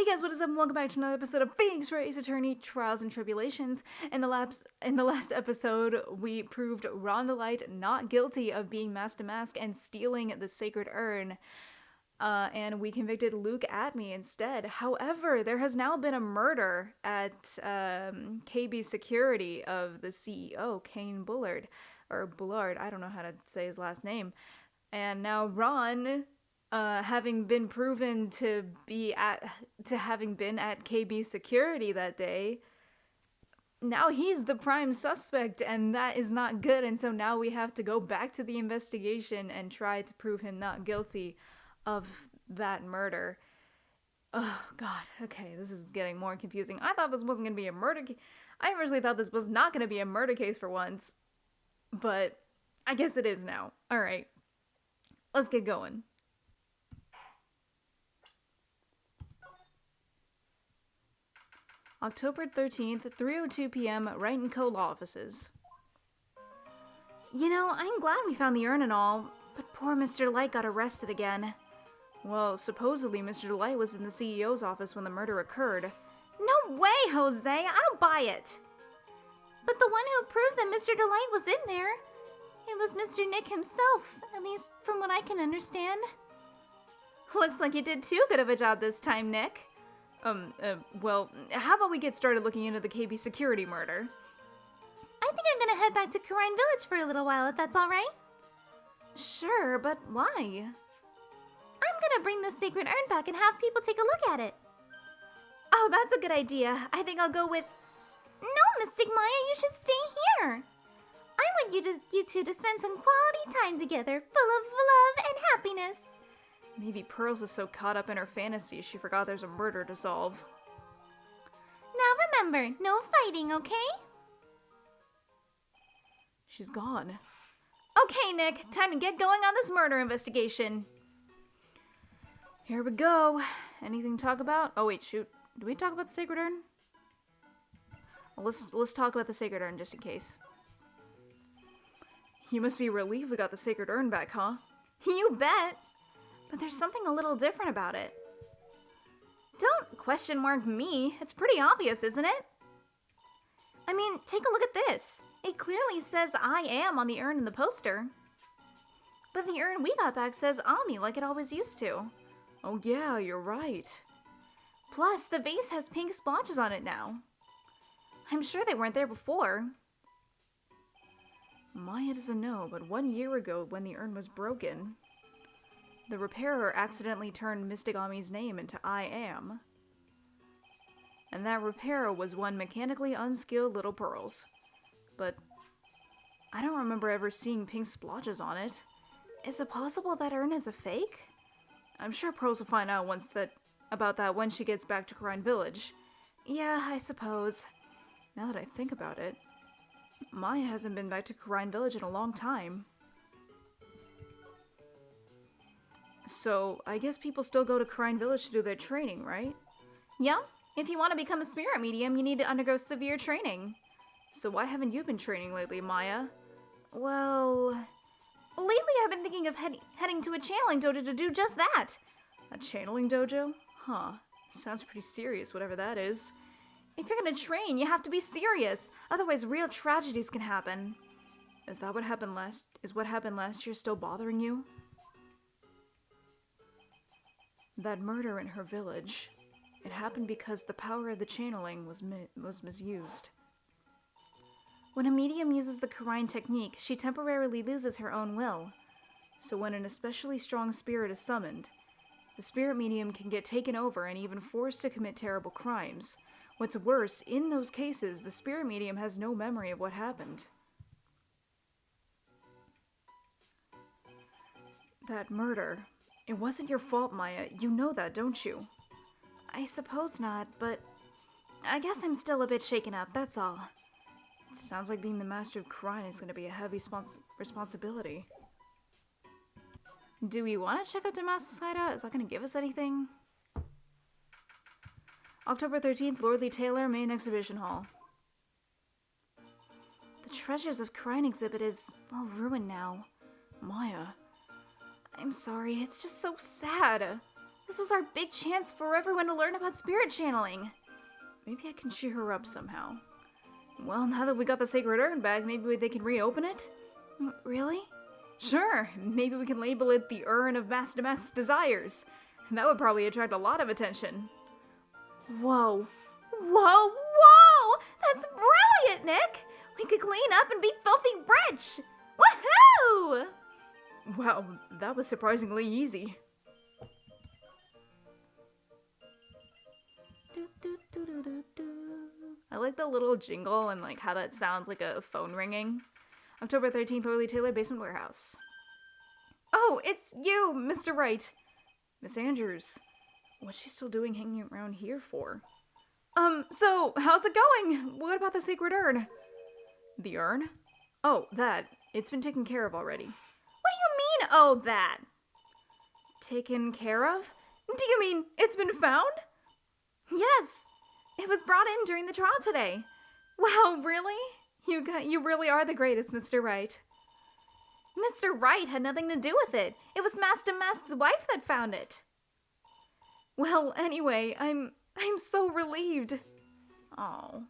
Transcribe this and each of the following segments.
Hey guys, what is up? And welcome back to another episode of Phoenix Wright Attorney Trials and Tribulations. In the last episode, we proved Ron DeLite not guilty of being mask to mask and stealing the sacred urn. And we convicted Luke Atme instead. However, there has now been a murder at KB Security of the CEO, Kane Bullard. Or Bullard, I don't know how to say his last name. And now Ron, having been proven to having been at KB Security that day, now he's the prime suspect, and that is not good. And so now we have to go back to the investigation and try to prove him not guilty of that murder. Oh god, okay, this is getting more confusing. I thought this wasn't gonna be a murder case. I originally thought this was not gonna be a murder case for once, but I guess it is now. Alright, let's get going. October 13th, 3:02 p.m. Wright & Co. Law Offices. You know, I'm glad we found the urn and all, but poor Mr. DeLite got arrested again. Well, supposedly Mr. DeLite was in the CEO's office when the murder occurred. No way, Jose! I don't buy it! But the one who proved that Mr. DeLite was in there, it was Mr. Nick himself, at least from what I can understand. Looks like you did too good of a job this time, Nick. Well, how about we get started looking into the KB security murder? I think I'm gonna head back to Karine Village for a little while, if that's alright. Sure, but why? I'm gonna bring the sacred urn back and have people take a look at it. Oh, that's a good idea. I think I'll go with... No, Mystic Maya, you should stay here. I want you two to spend some quality time together, full of love and happiness. Maybe Pearls is so caught up in her fantasy she forgot there's a murder to solve. Now remember, no fighting, okay? She's gone. Okay, Nick, time to get going on this murder investigation. Here we go. Anything to talk about? Oh wait, shoot. Did we talk about the sacred urn? Well, let's talk about the sacred urn just in case. You must be relieved we got the sacred urn back, huh? You bet. But there's something a little different about it. Don't question mark me. It's pretty obvious, isn't it? I mean, take a look at this. It clearly says I am on the urn in the poster. But the urn we got back says Ami like it always used to. Oh yeah, you're right. Plus, the vase has pink splotches on it now. I'm sure they weren't there before. Maya doesn't know, but 1 year ago when the urn was broken, the repairer accidentally turned Mystic Ami's name into I Am. And that repairer was one mechanically unskilled little Pearls. But I don't remember ever seeing pink splotches on it. Is it possible that urn is a fake? I'm sure Pearls will find out about that when she gets back to Karine Village. Yeah, I suppose. Now that I think about it, Maya hasn't been back to Karine Village in a long time. So, I guess people still go to Karine Village to do their training, right? Yeah, if you want to become a spirit medium, you need to undergo severe training. So why haven't you been training lately, Maya? Well, lately I've been thinking of heading to a channeling dojo to do just that. A channeling dojo? Huh. Sounds pretty serious, whatever that is. If you're gonna train, you have to be serious. Otherwise, real tragedies can happen. Is what happened last year still bothering you? That murder in her village, it happened because the power of the channeling was misused. When a medium uses the Karine technique, she temporarily loses her own will. So when an especially strong spirit is summoned, the spirit medium can get taken over and even forced to commit terrible crimes. What's worse, in those cases, the spirit medium has no memory of what happened. That murder... It wasn't your fault, Maya. You know that, don't you? I suppose not, but I guess I'm still a bit shaken up, that's all. It sounds like being the master of Karine is going to be a heavy responsibility. Do we want to check out Damask's hideout? Is that going to give us anything? October 13th, Lordly Taylor, Main Exhibition Hall. The Treasures of Karine exhibit is all ruined now. Maya... I'm sorry, it's just so sad. This was our big chance for everyone to learn about spirit channeling. Maybe I can cheer her up somehow. Well, now that we got the sacred urn back, maybe they can reopen it? Really? Sure, maybe we can label it the Urn of Master Mask's Desires. That would probably attract a lot of attention. Whoa. Whoa, whoa! That's brilliant, Nick! We could clean up and be filthy rich! Woohoo! Wow, that was surprisingly easy. I like the little jingle and like how that sounds like a phone ringing. October 13th, Orly Taylor, Basement Warehouse. Oh, it's you, Mr. Wright. Miss Andrews. What's she still doing hanging around here for? So, how's it going? What about the sacred urn? The urn? Oh, that. It's been taken care of already. What do you mean, oh, that? Taken care of? Do you mean it's been found? Yes. It was brought in during the trial today. Wow, really? You really are the greatest, Mr. Wright. Mr. Wright had nothing to do with it. It was Master Mask's wife that found it. Well, anyway, I'm so relieved. Oh.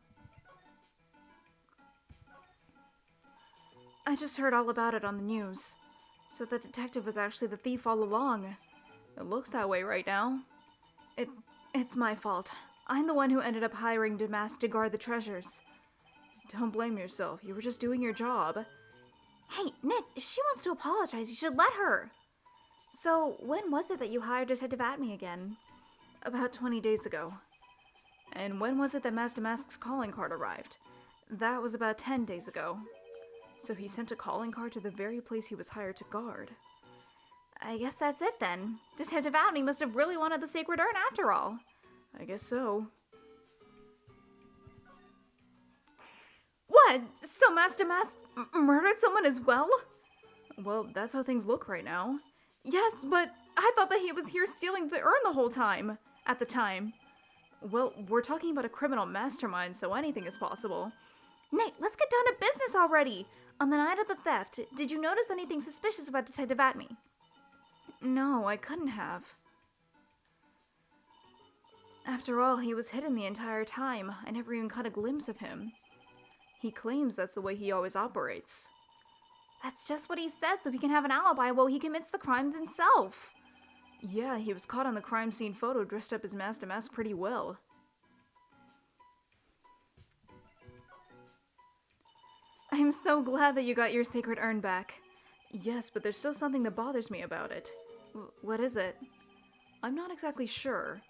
I just heard all about it on the news. So the detective was actually the thief all along. It looks that way right now. It's my fault. I'm the one who ended up hiring DeMask to guard the treasures. Don't blame yourself. You were just doing your job. Hey, Nick, if she wants to apologize, you should let her. So, when was it that you hired Detective Atme again? About 20 days ago. And when was it that Master Mask's calling card arrived? That was about 10 days ago. So he sent a calling card to the very place he was hired to guard. I guess that's it then. Detective Atme must have really wanted the sacred urn after all. I guess so. What? So Master Mask murdered someone as well? Well, that's how things look right now. Yes, but I thought that he was here stealing the urn the whole time. At the time. Well, we're talking about a criminal mastermind, so anything is possible. Nate, let's get down to business already. On the night of the theft, did you notice anything suspicious about Detective Atme? No, I couldn't have. After all, he was hidden the entire time. I never even caught a glimpse of him. He claims that's the way he always operates. That's just what he says so he can have an alibi while he commits the crime himself. Yeah, he was caught on the crime scene photo dressed up as Master Mask pretty well. I'm so glad that you got your sacred urn back. Yes, but there's still something that bothers me about it. What is it? I'm not exactly sure,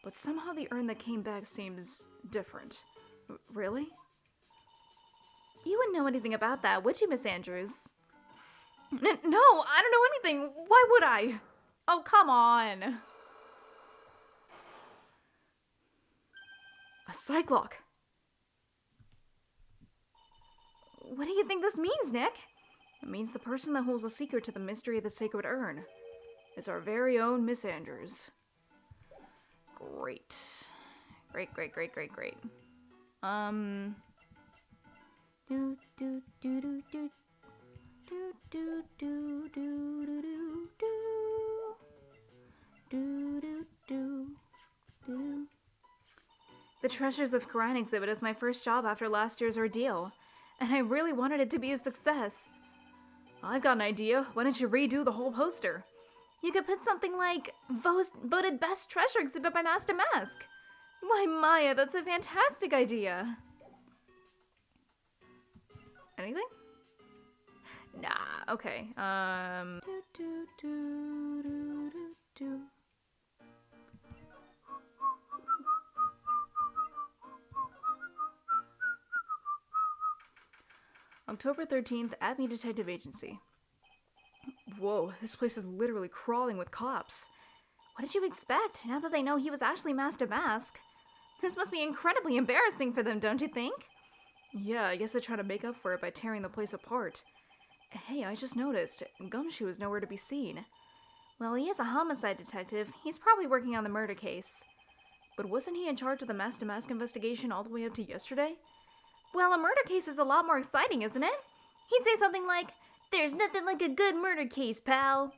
but somehow the urn that came back seems different. Really? You wouldn't know anything about that, would you, Miss Andrews? No, I don't know anything. Why would I? Oh, come on. A Cyclock. What do you think this means, Nick? It means the person that holds the secret to the mystery of the sacred urn is our very own Miss Andrews. Great. Great. Do do do do do do do do do do do do do. The Treasures of Khura'in exhibit is my first job after last year's ordeal, and I really wanted it to be a success. I've got an idea. Why don't you redo the whole poster? You could put something like, voted best treasure exhibit by Master Mask. Why, Maya, that's a fantastic idea. Anything? Nah, okay. October 13th, Atme Detective Agency. Whoa, this place is literally crawling with cops. What did you expect, now that they know he was actually Master Mask? This must be incredibly embarrassing for them, don't you think? Yeah, I guess they try to make up for it by tearing the place apart. Hey, I just noticed, Gumshoe is nowhere to be seen. Well, he is a homicide detective. He's probably working on the murder case. But wasn't he in charge of the Master Mask investigation all the way up to yesterday? Well, a murder case is a lot more exciting, isn't it? He'd say something like, "There's nothing like a good murder case, pal."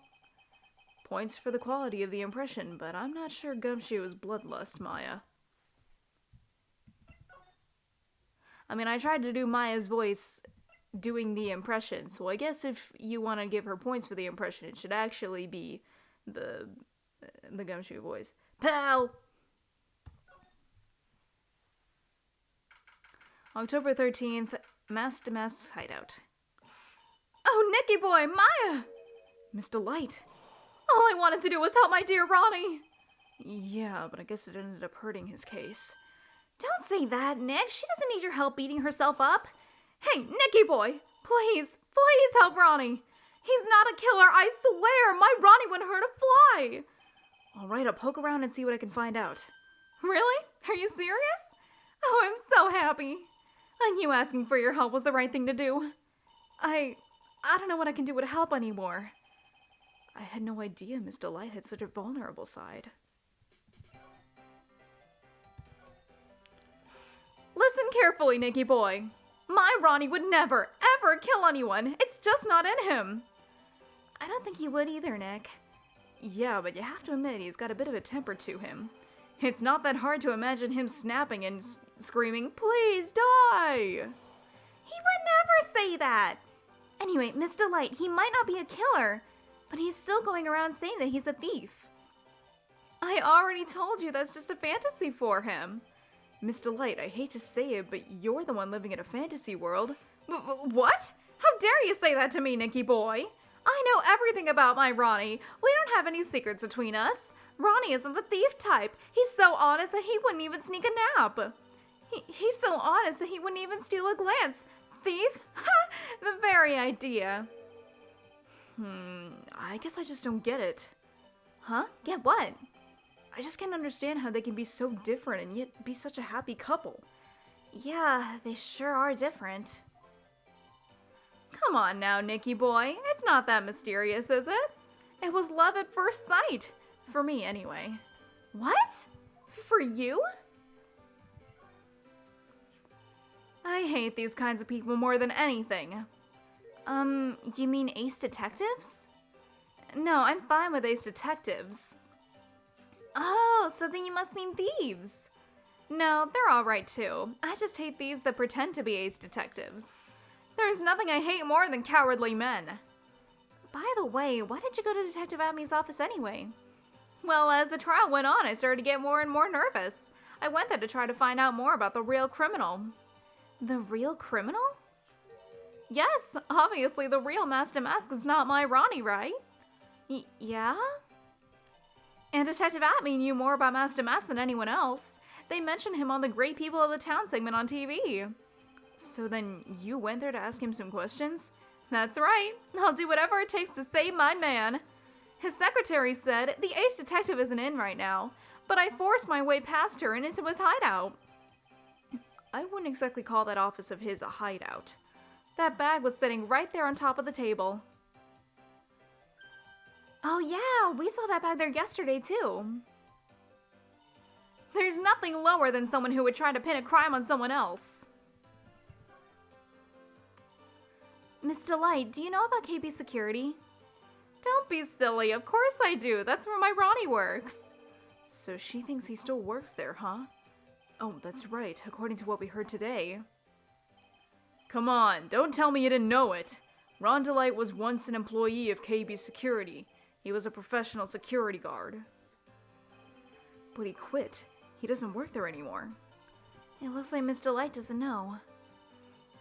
Points for the quality of the impression, but I'm not sure Gumshoe is bloodlust, Maya. I mean, I tried to do Maya's voice doing the impression, so I guess if you want to give her points for the impression, it should actually be the Gumshoe voice. Pow! October 13th, Mask to Mask's hideout. Oh, Nicky boy, Maya! Miss DeLite. All I wanted to do was help my dear Ronnie. Yeah, but I guess it ended up hurting his case. Don't say that, Nick. She doesn't need your help beating herself up. Hey, Nicky boy, please help Ronnie. He's not a killer, I swear. My Ronnie wouldn't hurt a fly. All right, I'll poke around and see what I can find out. Really? Are you serious? Oh, I'm so happy. I knew asking for your help was the right thing to do. I don't know what I can do to help anymore. I had no idea Miss DeLite had such a vulnerable side. Listen carefully, Nicky boy. My Ronnie would never, ever kill anyone. It's just not in him. I don't think he would either, Nick. Yeah, but you have to admit he's got a bit of a temper to him. It's not that hard to imagine him snapping and screaming, "Please die!" He would never say that. Anyway, Miss DeLite, he might not be a killer, but he's still going around saying that he's a thief. I already told you that's just a fantasy for him. Miss DeLite, I hate to say it, but you're the one living in a fantasy world. What? How dare you say that to me, Nicky boy? I know everything about my Ronnie. We don't have any secrets between us. Ronnie isn't the thief type. He's so honest that he wouldn't even sneak a nap. He's so honest that he wouldn't even steal a glance. Thief? Ha! The very idea. I guess I just don't get it. Huh? Get what? I just can't understand how they can be so different and yet be such a happy couple. Yeah, they sure are different. Come on now, Nicky boy. It's not that mysterious, is it? It was love at first sight. For me, anyway. What? For you? I hate these kinds of people more than anything. You mean ace detectives? No, I'm fine with ace detectives. Oh, so then you must mean thieves. No, they're alright too. I just hate thieves that pretend to be ace detectives. There's nothing I hate more than cowardly men. By the way, why did you go to Detective Abney's office anyway? Well, as the trial went on, I started to get more and more nervous. I went there to try to find out more about the real criminal. The real criminal? Yes, obviously the real Mask to Mask is not my Ronnie, right? Yeah? And Detective Abney knew more about Mask to Mask than anyone else. They mentioned him on the Great People of the Town segment on TV. So then you went there to ask him some questions? That's right. I'll do whatever it takes to save my man. His secretary said the ace detective isn't in right now, but I forced my way past her and into his hideout. I wouldn't exactly call that office of his a hideout. That bag was sitting right there on top of the table. Oh yeah, we saw that bag there yesterday too. There's nothing lower than someone who would try to pin a crime on someone else. Miss DeLite, do you know about KB Security? Don't be silly, of course I do. That's where my Ronnie works. So she thinks he still works there, huh? Oh, that's right, according to what we heard today. Come on, don't tell me you didn't know it. Ron DeLite was once an employee of KB Security. He was a professional security guard. But he quit. He doesn't work there anymore. It looks like Miss DeLite doesn't know.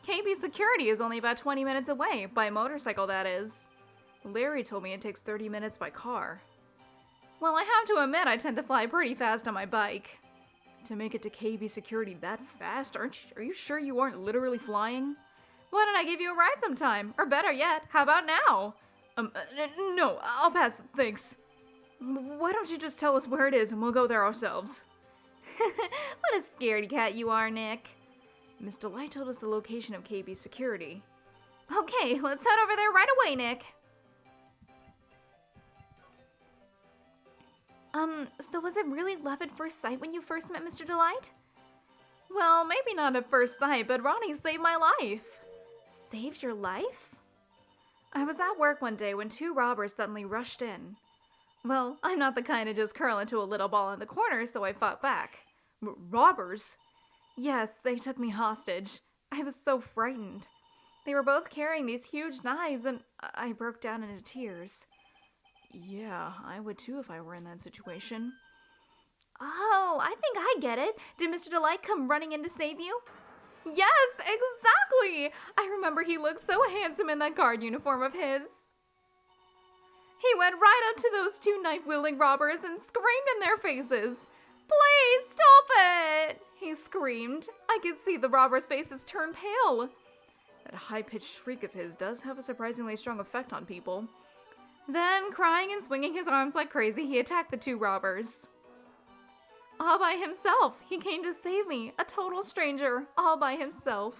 KB Security is only about 20 minutes away, by motorcycle that is. Larry told me it takes 30 minutes by car. Well, I have to admit I tend to fly pretty fast on my bike. To make it to KB Security that fast? Are you sure you aren't literally flying? Why don't I give you a ride sometime? Or better yet, how about now? No, I'll pass, thanks. Why don't you just tell us where it is and we'll go there ourselves? What a scaredy cat you are, Nick. Miss DeLite told us the location of KB Security. Okay, let's head over there right away, Nick. So was it really love at first sight when you first met Mr. DeLite? Well, maybe not at first sight, but Ronnie saved my life. Saved your life? I was at work one day when two robbers suddenly rushed in. Well, I'm not the kind to just curl into a little ball in the corner, so I fought back. Robbers? Yes, they took me hostage. I was so frightened. They were both carrying these huge knives, and I broke down into tears. Yeah, I would too if I were in that situation. Oh, I think I get it. Did Mr. DeLite come running in to save you? Yes, exactly! I remember he looked so handsome in that guard uniform of his. He went right up to those two knife-wielding robbers and screamed in their faces. Please stop it! He screamed. I could see the robbers' faces turn pale. That high-pitched shriek of his does have a surprisingly strong effect on people. Then, crying and swinging his arms like crazy, he attacked the two robbers. All by himself. He came to save me, a total stranger, all by himself.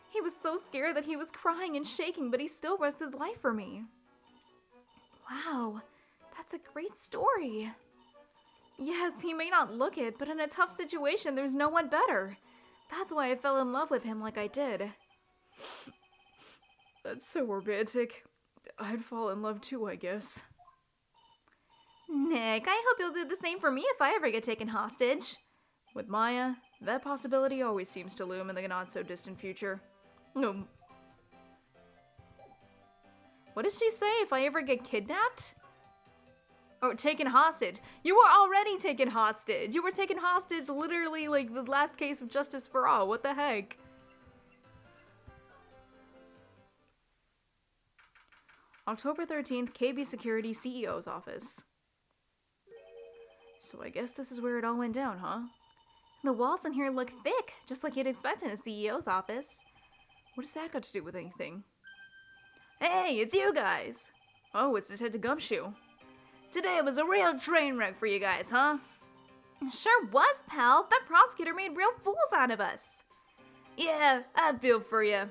He was so scared that he was crying and shaking, but he still risked his life for me. Wow, that's a great story. Yes, he may not look it, but in a tough situation, there's no one better. That's why I fell in love with him like I did. That's so romantic. I'd fall in love too, I guess. Nick, I hope you'll do the same for me if I ever get taken hostage. With Maya, that possibility always seems to loom in the not-so-distant future. What did she say? If I ever get kidnapped? Or taken hostage. You were already taken hostage. You were taken hostage literally like the last case of Justice for All. What the heck? October 13th, KB Security CEO's office. So I guess this is where it all went down, huh? The walls in here look thick, just like you'd expect in a CEO's office. What does that got to do with anything? Hey, it's you guys! Oh, it's Detective Gumshoe. Today was a real train wreck for you guys, huh? Sure was, pal. That prosecutor made real fools out of us. Yeah, I feel for you.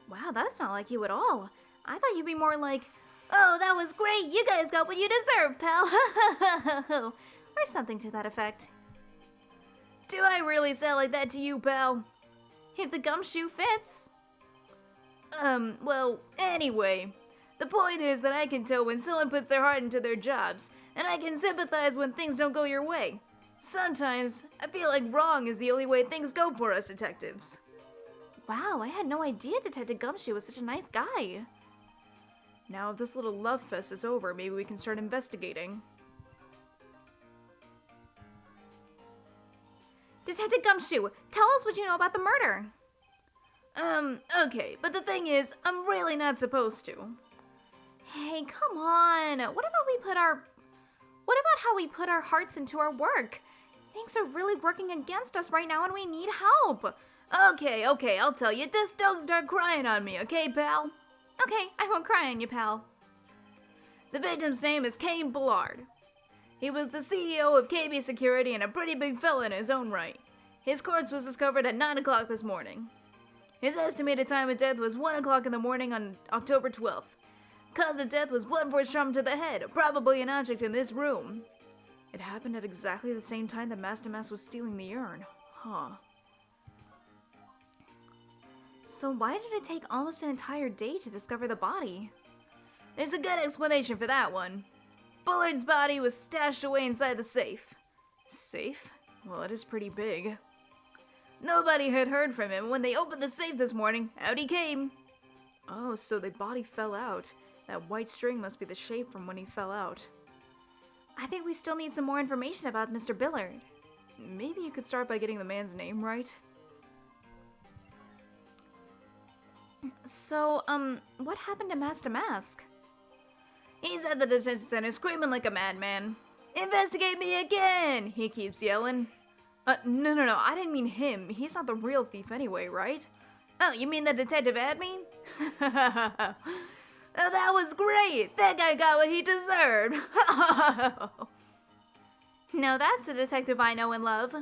Wow, that's not like you at all. I thought you'd be more like, oh, that was great. You guys got what you deserve, pal. Or something to that effect. Do I really sound like that to you, pal? If the gumshoe fits. Well, anyway. The point is that I can tell when someone puts their heart into their jobs, and I can sympathize when things don't go your way. Sometimes, I feel like wrong is the only way things go for us detectives. Wow, I had no idea Detective Gumshoe was such a nice guy. Now if this little love fest is over, maybe we can start investigating. Detective Gumshoe, tell us what you know about the murder. Okay, but the thing is, I'm really not supposed to. Hey, come on. What about how we put our hearts into our work? Things are really working against us right now and we need help. Okay, I'll tell you. Just don't start crying on me, okay, pal? Okay, I won't cry on you, pal. The victim's name is Kane Ballard. He was the CEO of KB Security and a pretty big fella in his own right. His corpse was discovered at 9 o'clock this morning. His estimated time of death was 1 o'clock in the morning on October 12th. Cause of death was blunt force trauma to the head, probably an object in this room. It happened at exactly the same time that Master Mask was stealing the urn. Huh. So why did it take almost an entire day to discover the body? There's a good explanation for that one. Bullard's body was stashed away inside the safe. Safe? Well, it is pretty big. Nobody had heard from him. When they opened the safe this morning, out he came. Oh, so the body fell out. That white string must be the shape from when he fell out. I think we still need some more information about Mr. Billard. Maybe you could start by getting the man's name right. So, what happened to Master Mask? He's at the detention center screaming like a madman. Investigate me again! He keeps yelling. No, I didn't mean him. He's not the real thief anyway, right? Oh, you mean the detective at me? Oh, that was great! That guy got what he deserved! No, that's the detective I know and love.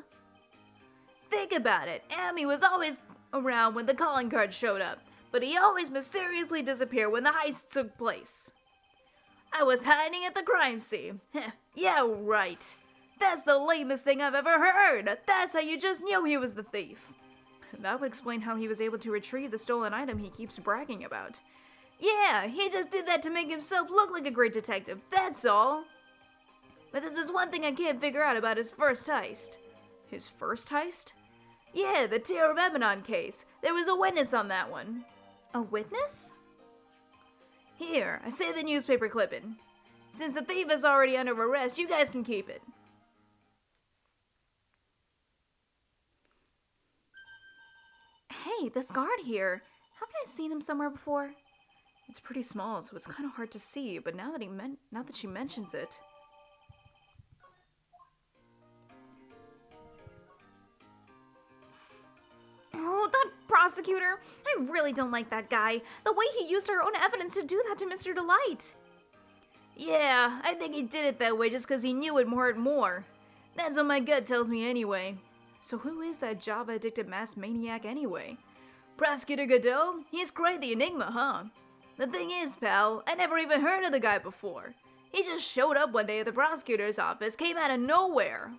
Think about it. Amy was always around when the calling card showed up, but he always mysteriously disappeared when the heist took place. I was hiding at the crime scene. Yeah, right. That's the lamest thing I've ever heard. That's how you just knew he was the thief. That would explain how he was able to retrieve the stolen item he keeps bragging about. Yeah, he just did that to make himself look like a great detective, that's all. But this is one thing I can't figure out about his first heist. His first heist? Yeah, the Tear of Emanon case. There was a witness on that one. A witness? Here, I saved the newspaper clipping. Since the thief is already under arrest, you guys can keep it. Hey, this guard here. Haven't I seen him somewhere before? It's pretty small, so it's kind of hard to see, but now that she mentions it. Oh, that prosecutor! I really don't like that guy. The way he used our own evidence to do that to Mr. DeLite. Yeah, I think he did it that way just because he knew it hurt more. That's what my gut tells me anyway. So who is that Java-addicted mass maniac anyway? Prosecutor Godot? He's quite the enigma, huh? The thing is, pal, I never even heard of the guy before. He just showed up one day at the prosecutor's office, came out of nowhere.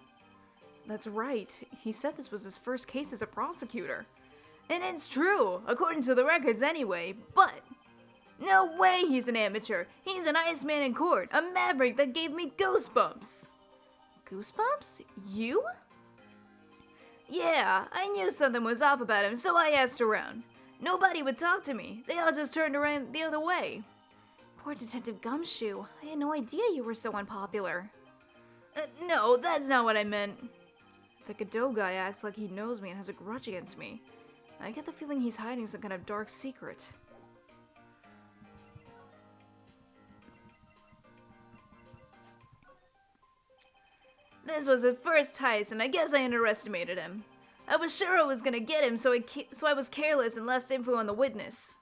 That's right. He said this was his first case as a prosecutor. And it's true, according to the records anyway, but no way he's an amateur. He's an Iceman in court, a maverick that gave me goosebumps. Goosebumps? You? Yeah, I knew something was off about him, so I asked around. Nobody would talk to me. They all just turned around the other way. Poor Detective Gumshoe. I had no idea you were so unpopular. No, that's not what I meant. The Godot guy acts like he knows me and has a grudge against me. I get the feeling he's hiding some kind of dark secret. This was his first heist, and I guess I underestimated him. I was sure I was gonna get him, so I was careless and left info on the witness.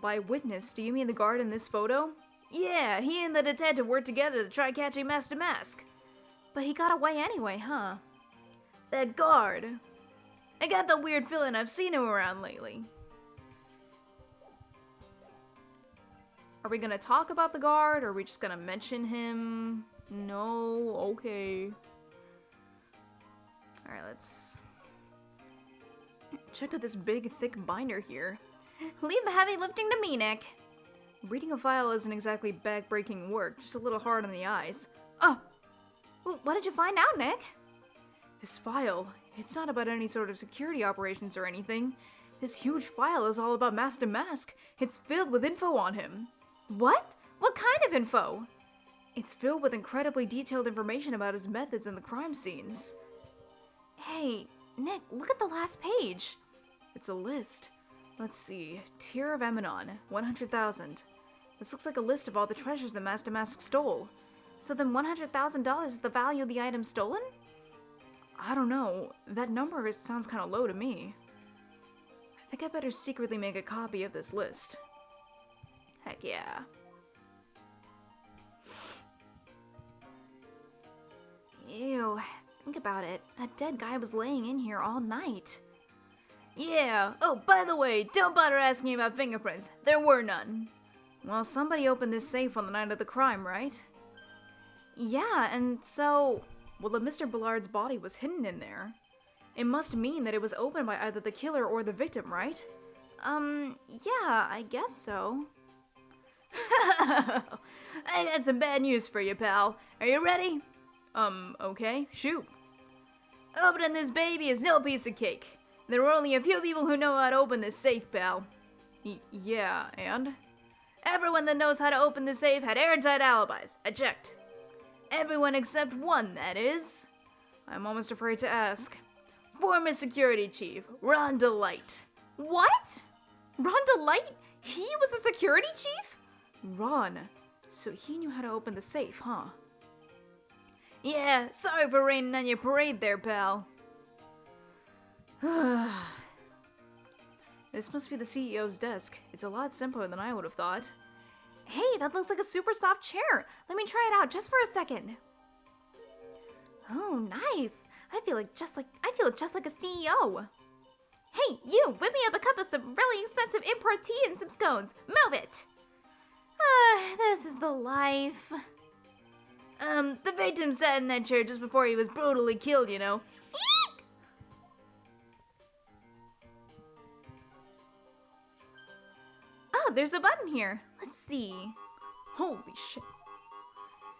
By witness, do you mean the guard in this photo? Yeah, he and the detective worked together to try catching Master Mask. But he got away anyway, huh? That guard. I got the weird feeling I've seen him around lately. Are we gonna talk about the guard, or are we just gonna mention him? No, okay. Alright, let's check out this big, thick binder here. Leave the heavy lifting to me, Nick. Reading a file isn't exactly back-breaking work, just a little hard on the eyes. Oh! What did you find out, Nick? This file, it's not about any sort of security operations or anything. This huge file is all about Master Mask. It's filled with info on him. What? What kind of info? It's filled with incredibly detailed information about his methods and the crime scenes. Hey, Nick, look at the last page. It's a list. Let's see. Tear of Emanon, 100,000. This looks like a list of all the treasures that Master Mask stole. So then $100,000 is the value of the item stolen? I don't know. That number sounds kind of low to me. I think I better secretly make a copy of this list. Heck yeah. Ew, think about it. A dead guy was laying in here all night. Yeah, oh, by the way, don't bother asking about fingerprints. There were none. Well, somebody opened this safe on the night of the crime, right? Yeah, and so... Well, if Mr. Bullard's body was hidden in there, it must mean that it was opened by either the killer or the victim, right? Yeah, I guess so. I got some bad news for you, pal. Are you ready? Okay, shoot. Opening this baby is no piece of cake. There were only a few people who know how to open this safe, pal. Yeah, and? Everyone that knows how to open the safe had airtight alibis. I checked. Everyone except one, that is. I'm almost afraid to ask. Former security chief, Ron DeLite. What? Ron DeLite? He was a security chief? Ron. So he knew how to open the safe, huh? Yeah, sorry for raining on your parade there, pal. This must be the CEO's desk. It's a lot simpler than I would have thought. Hey, that looks like a super soft chair. Let me try it out just for a second. Oh, nice. I feel just like a CEO. Hey, you, whip me up a cup of some really expensive import tea and some scones. Move it. This is the life. The victim sat in that chair just before he was brutally killed, you know. Eek! Oh, there's a button here. Let's see. Holy shit.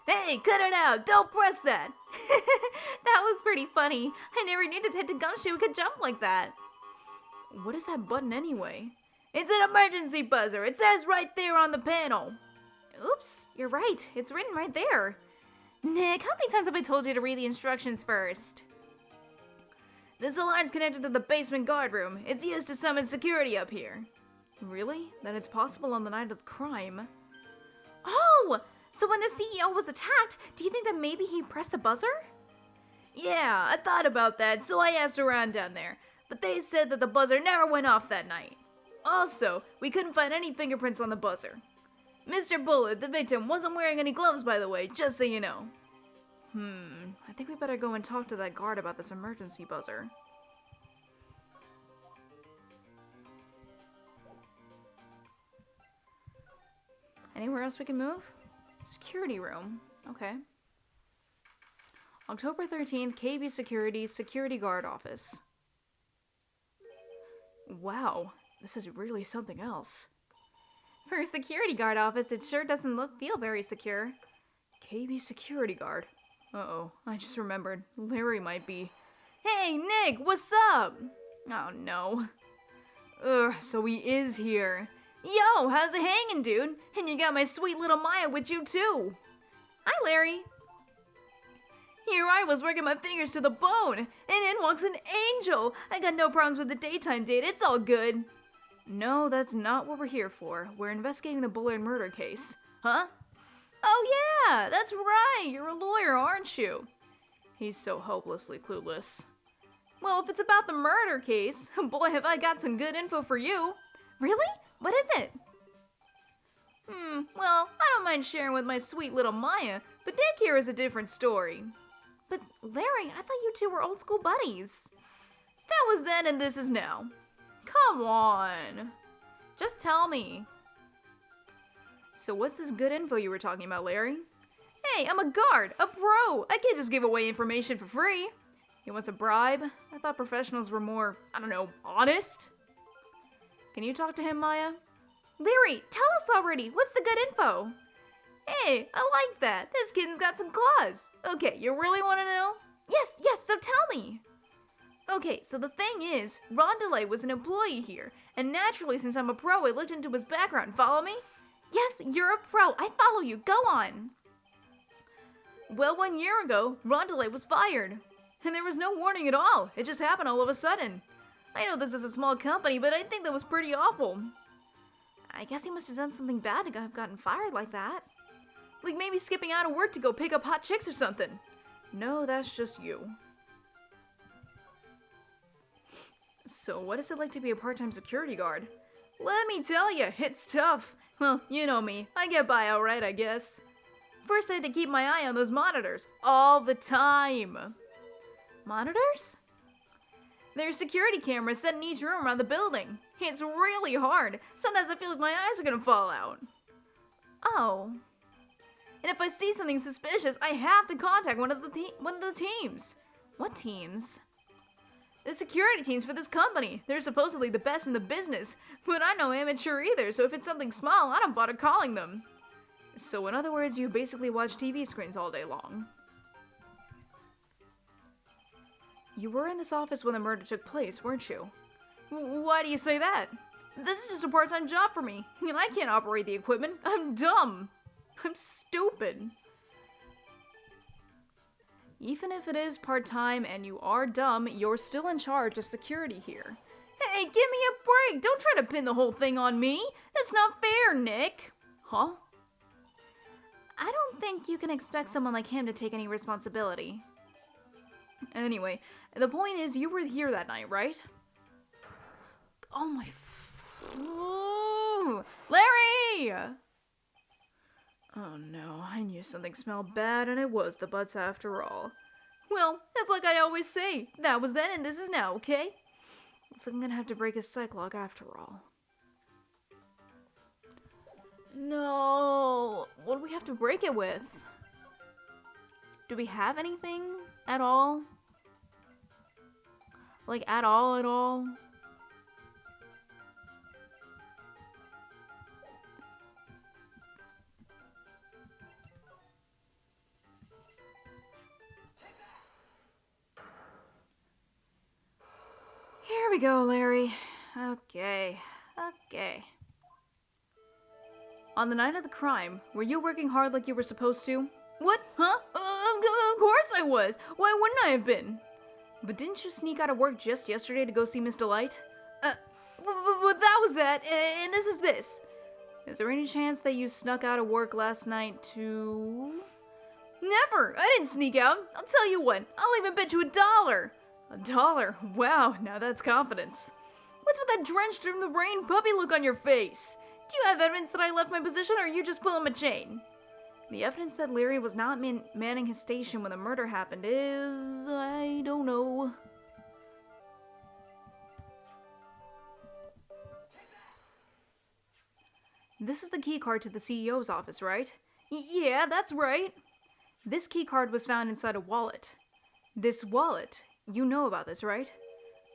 Hey, cut it out! Don't press that! That was pretty funny. I never knew Detective Gumshoe could jump like that. What is that button anyway? It's an emergency buzzer. It says right there on the panel. Oops, you're right. It's written right there. Nick, how many times have I told you to read the instructions first? This alarm's connected to the basement guard room. It's used to summon security up here. Really? Then it's possible on the night of the crime. Oh! So when the CEO was attacked, do you think that maybe he pressed the buzzer? Yeah, I thought about that, so I asked around down there. But they said that the buzzer never went off that night. Also, we couldn't find any fingerprints on the buzzer. Mr. Bullet, the victim, wasn't wearing any gloves, by the way, just so you know. I think we better go and talk to that guard about this emergency buzzer. Anywhere else we can move? Security room. Okay. October 13th, KB Security, Security Guard Office. Wow, this is really something else. For a security guard office, it sure doesn't feel very secure. KB Security Guard. Uh-oh, I just remembered. Larry might be... Hey, Nick, what's up? Oh, no. Ugh, so he is here. Yo, how's it hanging, dude? And you got my sweet little Maya with you, too. Hi, Larry. Here I was working my fingers to the bone, and in walks an angel. I got no problems with the daytime date. It's all good. No, that's not what we're here for. We're investigating the Bullard murder case. Huh? Oh yeah, that's right. You're a lawyer, aren't you? He's so hopelessly clueless. Well, if it's about the murder case, boy, have I got some good info for you. Really? What is it? Well, I don't mind sharing with my sweet little Maya, but Nick here is a different story. But Larry, I thought you two were old school buddies. That was then and this is now. Come on. Just tell me. So what's this good info you were talking about, Larry? Hey, I'm a guard, a pro. I can't just give away information for free. You want a bribe? I thought professionals were more, I don't know, honest? Can you talk to him, Maya? Larry, tell us already. What's the good info? Hey, I like that. This kitten's got some claws. Okay, you really want to know? Yes, so tell me. Okay, so the thing is, Ron DeLite was an employee here, and naturally, since I'm a pro, I looked into his background. Follow me? Yes, you're a pro. I follow you. Go on. Well, 1 year ago, Ron DeLite was fired. And there was no warning at all. It just happened all of a sudden. I know this is a small company, but I think that was pretty awful. I guess he must have done something bad to have gotten fired like that. Like maybe skipping out of work to go pick up hot chicks or something. No, that's just you. So what is it like to be a part-time security guard? Let me tell you, it's tough. Well, you know me. I get by alright, I guess. First I had to keep my eye on those monitors. All the time. Monitors? There's security cameras set in each room around the building. It's really hard. Sometimes I feel like my eyes are gonna fall out. Oh. And if I see something suspicious, I have to contact one of the teams. What teams? The security teams for this company. They're supposedly the best in the business, but I'm no amateur either, so if it's something small, I don't bother calling them. So in other words, you basically watch TV screens all day long. You were in this office when the murder took place, weren't you? Why do you say that? This is just a part-time job for me, and I can't operate the equipment. I'm dumb. I'm stupid. Even if it is part-time and you are dumb, you're still in charge of security here. Hey, give me a break! Don't try to pin the whole thing on me! That's not fair, Nick! Huh? I don't think you can expect someone like him to take any responsibility. Anyway, the point is, you were here that night, right? Oh my... Larry! Oh no, I knew something smelled bad and it was the butts after all. Well, it's like I always say, that was then and this is now, okay? Looks like I'm gonna have to break his psych log after all. No, what do we have to break it with? Do we have anything at all? Like, at all? we go, Larry. Okay. On the night of the crime, were you working hard like you were supposed to? What? Huh? Of course I was. Why wouldn't I have been? But didn't you sneak out of work just yesterday to go see Miss DeLite? But that was that, and this is this. Is there any chance that you snuck out of work last night to... Never! I didn't sneak out. I'll tell you what, I'll even bet you $1. $1? Wow, now that's confidence. What's with that drenched in the rain puppy look on your face? Do you have evidence that I left my position, or are you just pulling my chain? The evidence that Larry was not manning his station when the murder happened is... I don't know. This is the key card to the CEO's office, right? Yeah, that's right. This key card was found inside a wallet. This wallet, you know about this, right?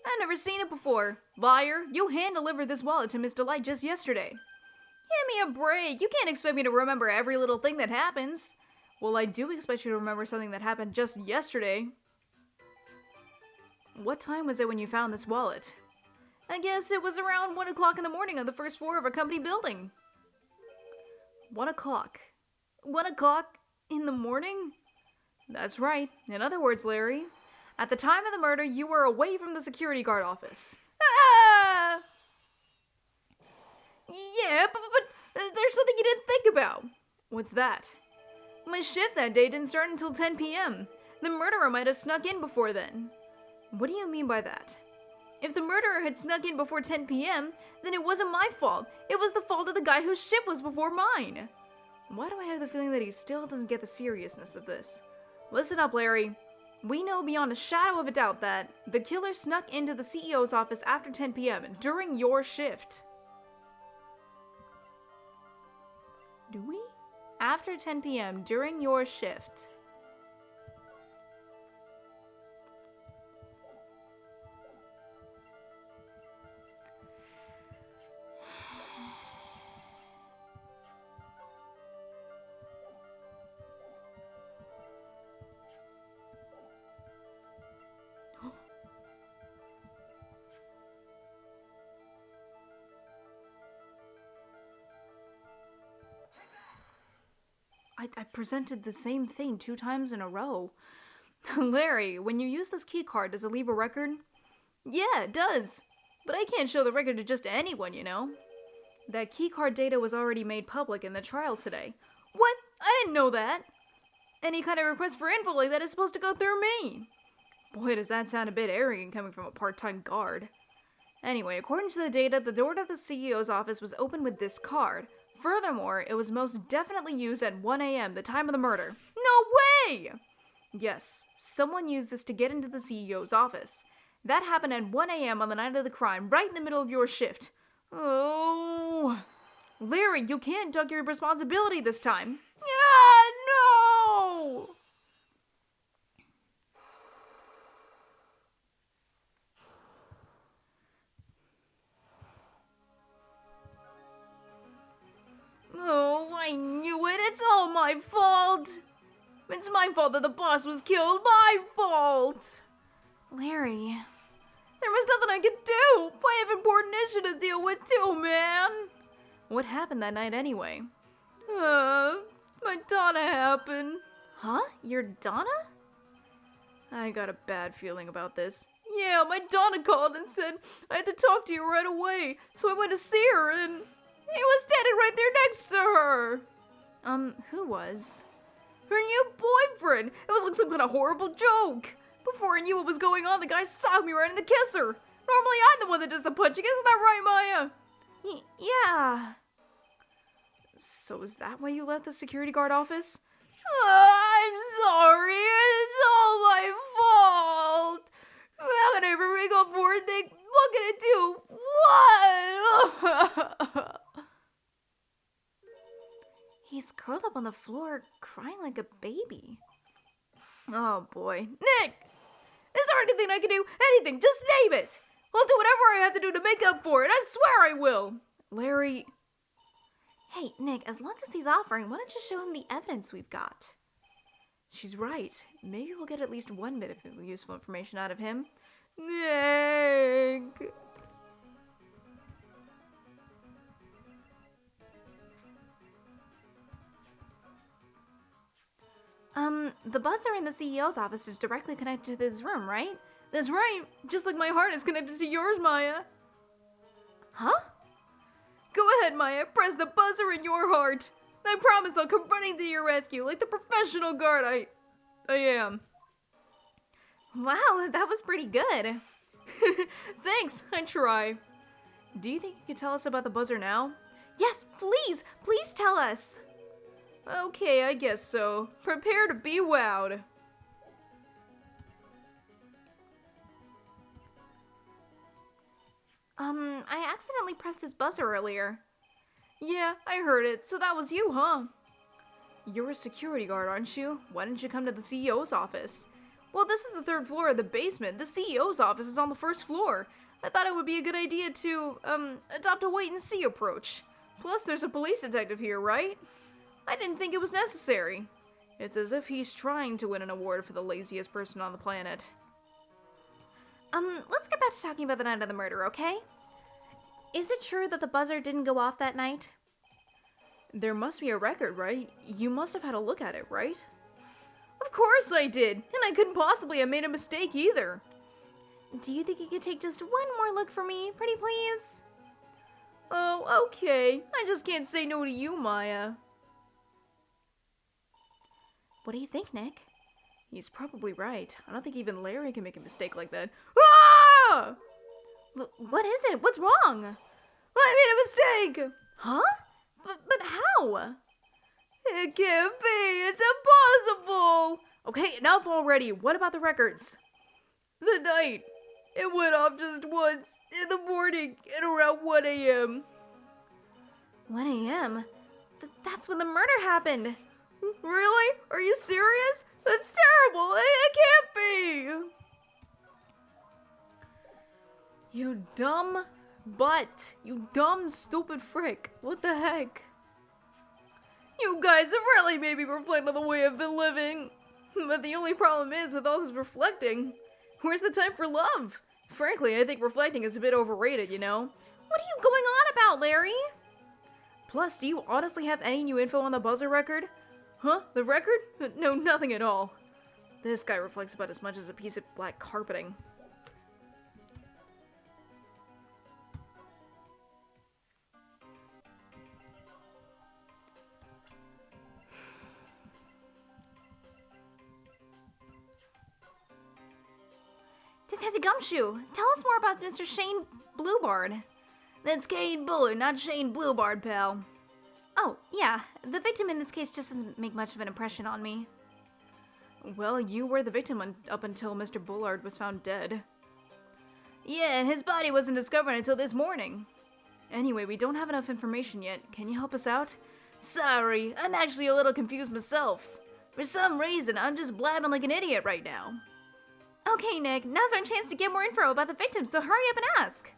I've never seen it before. Liar, you hand-delivered this wallet to Miss DeLite just yesterday. Give me a break. You can't expect me to remember every little thing that happens. Well, I do expect you to remember something that happened just yesterday. What time was it when you found this wallet? I guess it was around 1 o'clock in the morning on the first floor of a company building. 1 o'clock. 1 o'clock in the morning? That's right. In other words, Larry, at the time of the murder, you were away from the security guard office. Ah! Yeah, but there's something you didn't think about. What's that? My shift that day didn't start until 10 p.m. The murderer might have snuck in before then. What do you mean by that? If the murderer had snuck in before 10 p.m., then it wasn't my fault. It was the fault of the guy whose shift was before mine. Why do I have the feeling that he still doesn't get the seriousness of this? Listen up, Larry. We know beyond a shadow of a doubt that the killer snuck into the CEO's office after 10 p.m. during your shift. Do we? After 10 p.m. during your shift. I presented the same thing 2 times in a row. Larry, when you use this key card, does it leave a record? Yeah, it does. But I can't show the record to just anyone, you know? That key card data was already made public in the trial today. What? I didn't know that. Any kind of request for info like that is supposed to go through me. Boy, does that sound a bit arrogant coming from a part-time guard. Anyway, according to the data, the door to the CEO's office was opened with this card. Furthermore, it was most definitely used at 1 a.m., the time of the murder. No way! Yes, someone used this to get into the CEO's office. That happened at 1 a.m. on the night of the crime, right in the middle of your shift. Oh. Larry, you can't duck your responsibility this time. No! Oh, I knew it. It's all my fault. It's my fault that the boss was killed. My fault. Larry. There was nothing I could do. I have important issues to deal with too, man. What happened that night anyway? My Donna happened. Huh? Your Donna? I got a bad feeling about this. Yeah, my Donna called and said I had to talk to you right away. So I went to see her and... he was standing right there next to her. Who was? Her new boyfriend. It was like some kind of horrible joke. Before I knew what was going on, the guy socked me right in the kisser. Normally I'm the one that does the punching. Isn't that right, Maya? Yeah. So is that why you left the security guard office? I'm sorry. It's all my fault. How can I ever make up for it? What can I do? What? He's curled up on the floor, crying like a baby. Oh boy. Nick! Is there anything I can do? Anything, just name it! I'll do whatever I have to do to make up for it. I swear I will! Larry... Hey, Nick, as long as he's offering, why don't you show him the evidence we've got? She's right. Maybe we'll get at least 1 bit of useful information out of him. Nick. The buzzer in the CEO's office is directly connected to this room, right? That's right, just like my heart is connected to yours, Maya. Huh? Go ahead, Maya, press the buzzer in your heart. I promise I'll come running to your rescue like the professional guard I am. Wow, that was pretty good. Thanks, I try. Do you think you could tell us about the buzzer now? Yes, please, please tell us. Okay, I guess so. Prepare to be wowed. I accidentally pressed this buzzer earlier. Yeah, I heard it, so that was you, huh? You're a security guard, aren't you? Why didn't you come to the CEO's office? Well, this is the 3rd floor of the basement. The CEO's office is on the 1st floor. I thought it would be a good idea to, adopt a wait-and-see approach. Plus, there's a police detective here, right? I didn't think it was necessary. It's as if he's trying to win an award for the laziest person on the planet. Let's get back to talking about the night of the murder, okay? Is it true that the buzzer didn't go off that night? There must be a record, right? You must have had a look at it, right? Of course I did, and I couldn't possibly have made a mistake either. Do you think you could take just one more look for me, pretty please? Oh, okay. I just can't say no to you, Maya. What do you think, Nick? He's probably right. I don't think even Larry can make a mistake like that. Ah! What is it? What's wrong? I made a mistake! Huh? But how? It can't be! It's impossible! Okay, enough already. What about the records? The night. It went off just once. In the morning. At around 1 a.m. 1 a.m.? That's when the murder happened. Really? Are you serious? That's terrible! It can't be! You dumb butt. You dumb, stupid frick. What the heck? You guys have really made me reflect on the way I've been living. But the only problem is, with all this reflecting, where's the time for love? Frankly, I think reflecting is a bit overrated, you know? What are you going on about, Larry? Plus, do you honestly have any new info on the buzzer record? Huh? The record? No, nothing at all. This guy reflects about as much as a piece of black carpeting. Detective Gumshoe, tell us more about Mr. Shane Bluebard. That's Kane Bullard, not Shane Bluebard, pal. Oh, yeah. The victim in this case just doesn't make much of an impression on me. Well, you were the victim up until Mr. Bullard was found dead. Yeah, and his body wasn't discovered until this morning. Anyway, we don't have enough information yet. Can you help us out? Sorry, I'm actually a little confused myself. For some reason, I'm just blabbing like an idiot right now. Okay, Nick, now's our chance to get more info about the victim, so hurry up and ask.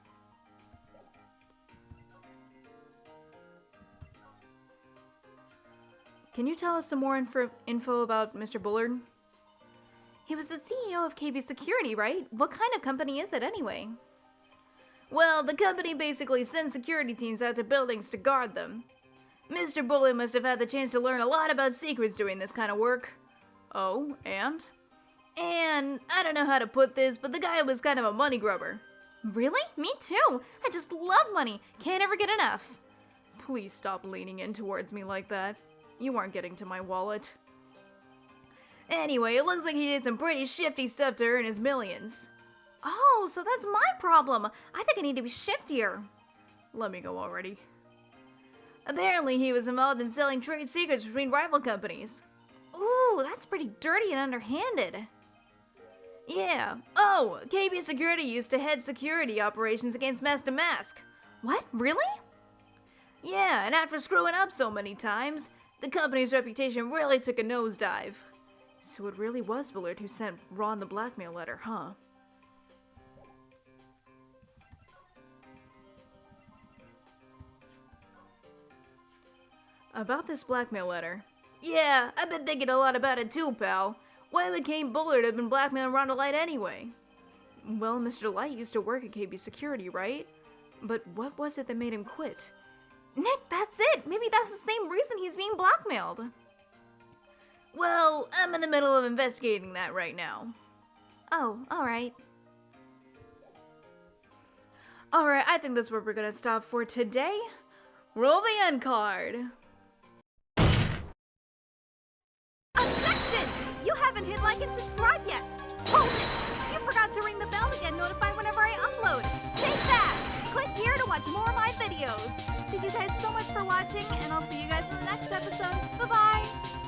Can you tell us some more info about Mr. Bullard? He was the CEO of KB Security, right? What kind of company is it anyway? Well, the company basically sends security teams out to buildings to guard them. Mr. Bullard must have had the chance to learn a lot about secrets doing this kind of work. Oh, and? And I don't know how to put this, but the guy was kind of a money grubber. Really? Me too. I just love money. Can't ever get enough. Please stop leaning in towards me like that. You aren't getting to my wallet. Anyway, it looks like he did some pretty shifty stuff to earn his millions. Oh, so that's my problem. I think I need to be shiftier. Let me go already. Apparently, he was involved in selling trade secrets between rival companies. Ooh, that's pretty dirty and underhanded. Yeah. Oh, KB Security used to head security operations against Mask to Mask. What? Really? Yeah, and after screwing up so many times, the company's reputation really took a nosedive. So it really was Bullard who sent Ron the blackmail letter, huh? About this blackmail letter. Yeah, I've been thinking a lot about it too, pal. Why would Kane Bullard have been blackmailing Ron DeLite anyway? Well, Mr. Light used to work at KB Security, right? But what was it that made him quit? Nick, that's it! Maybe that's the same reason he's being blackmailed. Well, I'm in the middle of investigating that right now. Oh, alright. Alright, I think that's where we're gonna stop for today. Roll the end card. Objection! You haven't hit like and subscribe yet! Hold it! You forgot to ring the bell to get notified whenever I upload! Take that! Click here to watch more of my videos! Thank you guys so much for watching, and I'll see you guys in the next episode. Bye-bye!